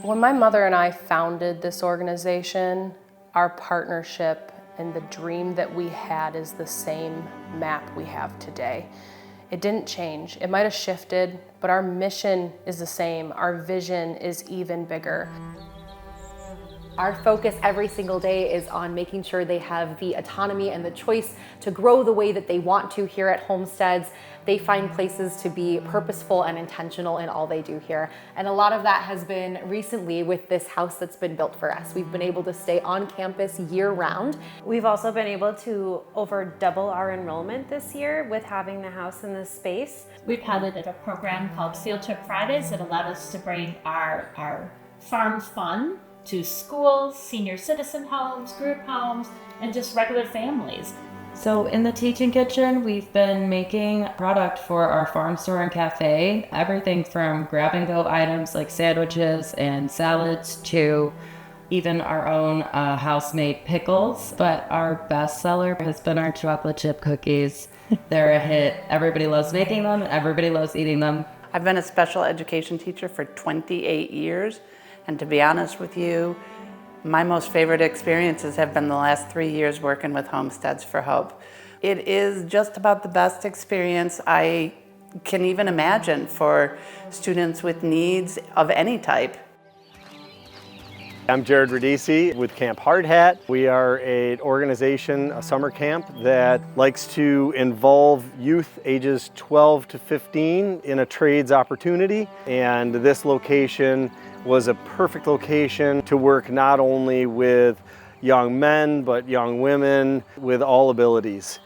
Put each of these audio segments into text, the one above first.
When my mother and I founded this organization, our partnership and the dream that we had is the same map we have today. It didn't change. It might have shifted, but our mission is the same. Our vision is even bigger. Our focus every single day is on making sure they have the autonomy and the choice to grow the way that they want to here at Homesteads. They find places to be purposeful and intentional in all they do here. And a lot of that has been recently with this house that's been built for us. We've been able to stay on campus year round. We've also been able to over double our enrollment this year with having the house in this space. We piloted a program called Field Trip Fridays that allowed us to bring our farm fun to schools, senior citizen homes, group homes, and just regular families. So in the teaching kitchen, we've been making product for our farm store and cafe, everything from grab and go items like sandwiches and salads to even our own house-made pickles. But our best seller has been our chocolate chip cookies. They're a hit. Everybody loves making them, everybody loves eating them. I've been a special education teacher for 28 years. And to be honest with you, my most favorite experiences have been the last 3 years working with Homesteads for Hope. It is just about the best experience I can even imagine for students with needs of any type. I'm Jared Radisi with Camp Hard Hat. We are an organization, a summer camp that likes to involve youth ages 12 to 15 in a trades opportunity. And this location was a perfect location to work not only with young men, but young women with all abilities.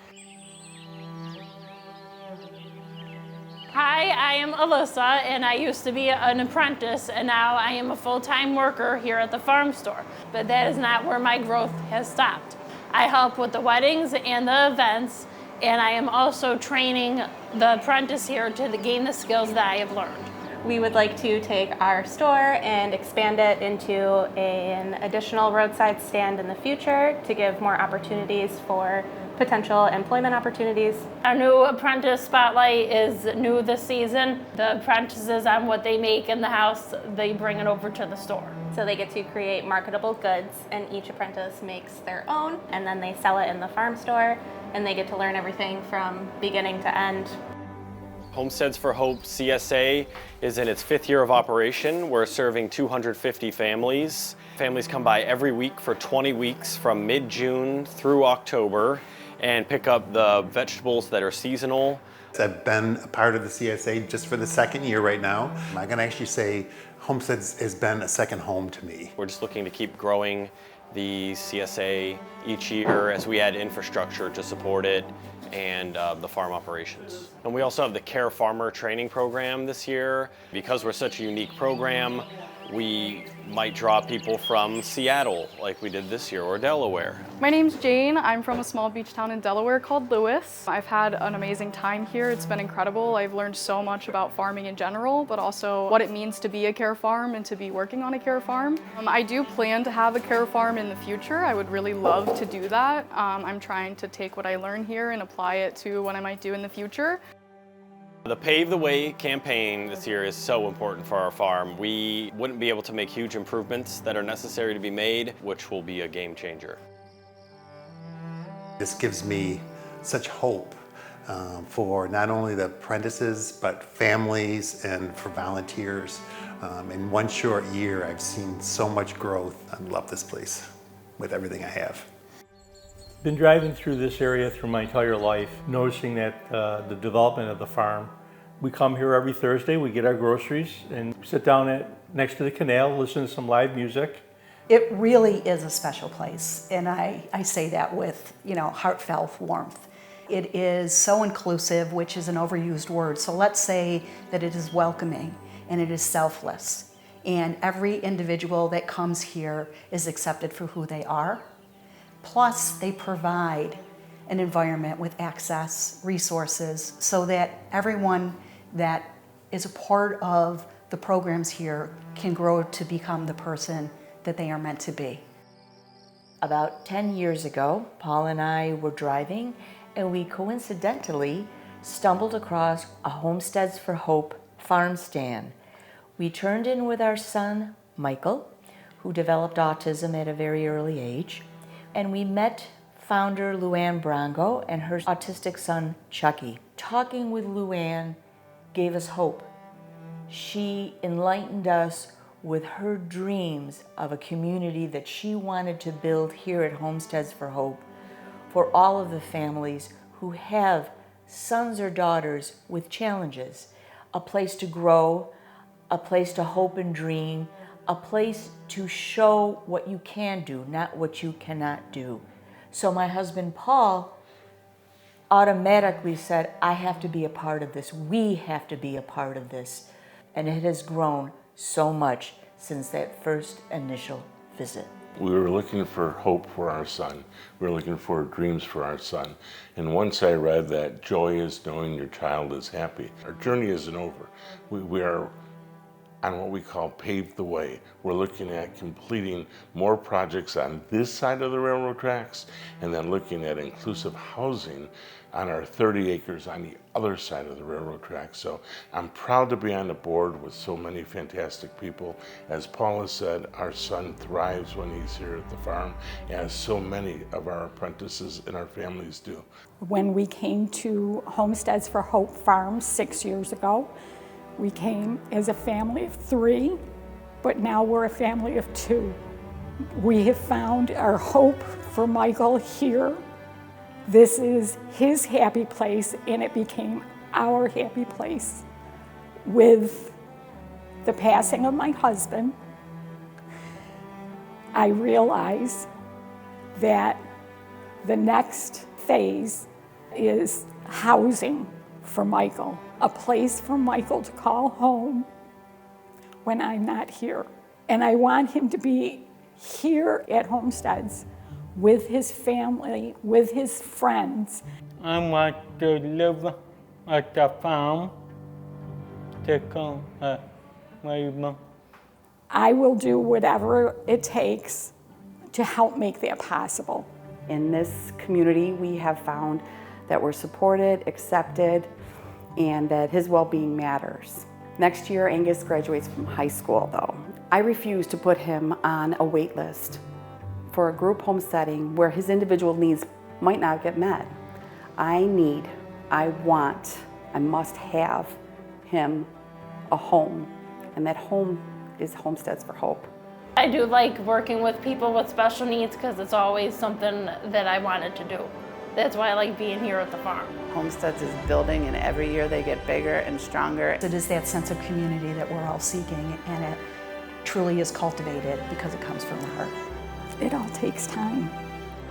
Hi, I am Alyssa, and I used to be an apprentice, and now I am a full-time worker here at the farm store. But that is not where my growth has stopped. I help with the weddings and the events, and I am also training the apprentice here to gain the skills that I have learned. We would like to take our store and expand it into an additional roadside stand in the future to give more opportunities for potential employment opportunities. Our new apprentice spotlight is new this season. The apprentices, on what they make in the house, they bring it over to the store. So they get to create marketable goods, and each apprentice makes their own, and then they sell it in the farm store, and they get to learn everything from beginning to end. Homesteads for Hope CSA is in its 5th year of operation. We're serving 250 families. Families come by every week for 20 weeks from mid-June through October and pick up the vegetables that are seasonal. I've been a part of the CSA just for the 2nd year right now. I can actually say Homesteads has been a second home to me. We're just looking to keep growing the CSA each year as we add infrastructure to support it and the farm operations. And we also have the Care Farmer training program this year. Because we're such a unique program, we might draw people from Seattle like we did this year, or Delaware. My name's Jane. I'm from a small beach town in Delaware called Lewis. I've had an amazing time here. It's been incredible. I've learned so much about farming in general, but also what it means to be a care farm and to be working on a care farm. I do plan to have a care farm in the future. I would really love to do that. I'm trying to take what I learn here and apply it to what I might do in the future. The Pave the Way campaign this year is so important for our farm. We wouldn't be able to make huge improvements that are necessary to be made, which will be a game changer. This gives me such hope for not only the apprentices, but families and for volunteers. In one short year, I've seen so much growth. I love this place with everything I have. Been driving through this area through my entire life, noticing that the development of the farm. We come here every Thursday, we get our groceries and sit down next to the canal, listen to some live music. It really is a special place, and I say that with, heartfelt warmth. It is so inclusive, which is an overused word, so let's say that it is welcoming and it is selfless. And every individual that comes here is accepted for who they are. Plus, they provide an environment with access, resources, so that everyone that is a part of the programs here can grow to become the person that they are meant to be. About 10 years ago, Paul and I were driving, and we coincidentally stumbled across a Homesteads for Hope farm stand. We turned in with our son, Michael, who developed autism at a very early age. And we met founder Luann Brongo and her autistic son, Chucky. Talking with Luann gave us hope. She enlightened us with her dreams of a community that she wanted to build here at Homesteads for Hope for all of the families who have sons or daughters with challenges. A place to grow, a place to hope and dream, a place to show what you can do, not what you cannot do. So my husband, Paul, automatically said, I have to be a part of this. We have to be a part of this. And it has grown so much since that first initial visit. We were looking for hope for our son. We were looking for dreams for our son. And once I read that joy is knowing your child is happy, our journey isn't over. We are on what we call pave the way. We're looking at completing more projects on this side of the railroad tracks and then looking at inclusive housing on our 30 acres on the other side of the railroad tracks. So I'm proud to be on the board with so many fantastic people. As Paula said, our son thrives when he's here at the farm, as so many of our apprentices and our families do. When we came to Homesteads for Hope Farm 6 years ago, we came as a family of 3, but now we're a family of 2. We have found our hope for Michael here. This is his happy place, and it became our happy place. With the passing of my husband, I realize that the next phase is housing for Michael, a place for Michael to call home when I'm not here. And I want him to be here at Homesteads with his family, with his friends. I want to live at the farm to come labor. I will do whatever it takes to help make that possible. In this community, we have found that we're supported, accepted, and that his well-being matters. Next year, Angus graduates from high school, though. I refuse to put him on a wait list for a group home setting where his individual needs might not get met. I must have him a home, and that home is Homesteads for Hope. I do like working with people with special needs because it's always something that I wanted to do. That's why I like being here at the farm. Homesteads is building, and every year they get bigger and stronger. It is that sense of community that we're all seeking, and it truly is cultivated because it comes from the heart. It all takes time.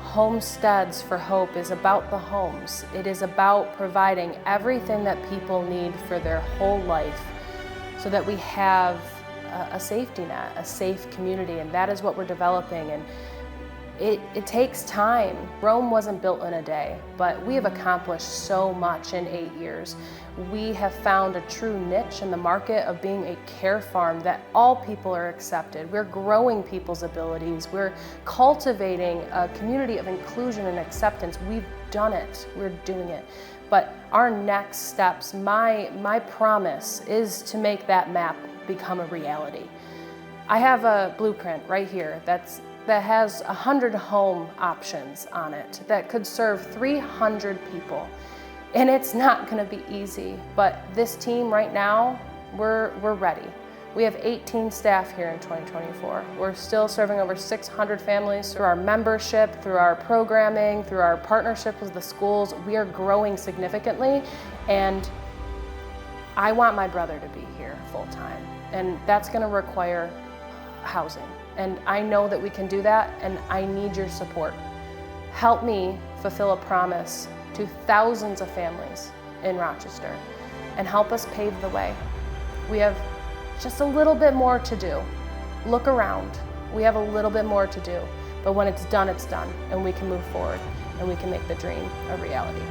Homesteads for Hope is about the homes. It is about providing everything that people need for their whole life so that we have a safety net, a safe community, and that is what we're developing. And it takes time. Rome wasn't built in a day, but we have accomplished so much in 8 years. We have found a true niche in the market of being a care farm that all people are accepted. We're growing people's abilities. We're cultivating a community of inclusion and acceptance. We've done it. We're doing it. But our next steps, my promise is to make that map become a reality. I have a blueprint right here that has 100 home options on it that could serve 300 people. And it's not gonna be easy, but this team right now, we're ready. We have 18 staff here in 2024. We're still serving over 600 families through our membership, through our programming, through our partnership with the schools. We are growing significantly, and I want my brother to be here full time, and that's gonna require housing. And I know that we can do that, and I need your support. Help me fulfill a promise to thousands of families in Rochester and help us pave the way. We have just a little bit more to do. Look around. We have a little bit more to do, but when it's done, and we can move forward and we can make the dream a reality.